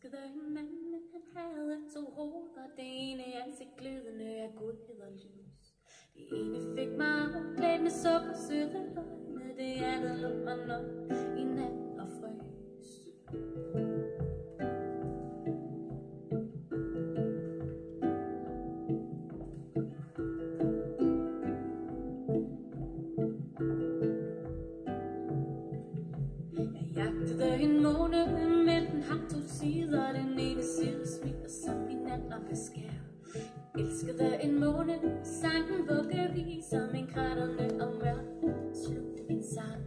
elskede en mand, men han havde to hoveder. Det ene ansigt glødende af godhed og lys. Det ene fik mig afklædt med sukkersøde løgne. Det andet lå mig nok i nat og frøs. Jeg jagtede en måne, men den har to sider. Den ene side smiler som min anden beskær. Jeg elskede en måne, sang en vuggeviser, men kratterne og mørket slugte min sang.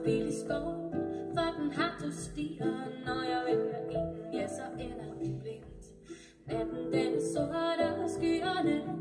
Vild i skoven, for den har to stier. Når jeg vælger en, ja, så ender den blindt. Natten den er sort og skyerne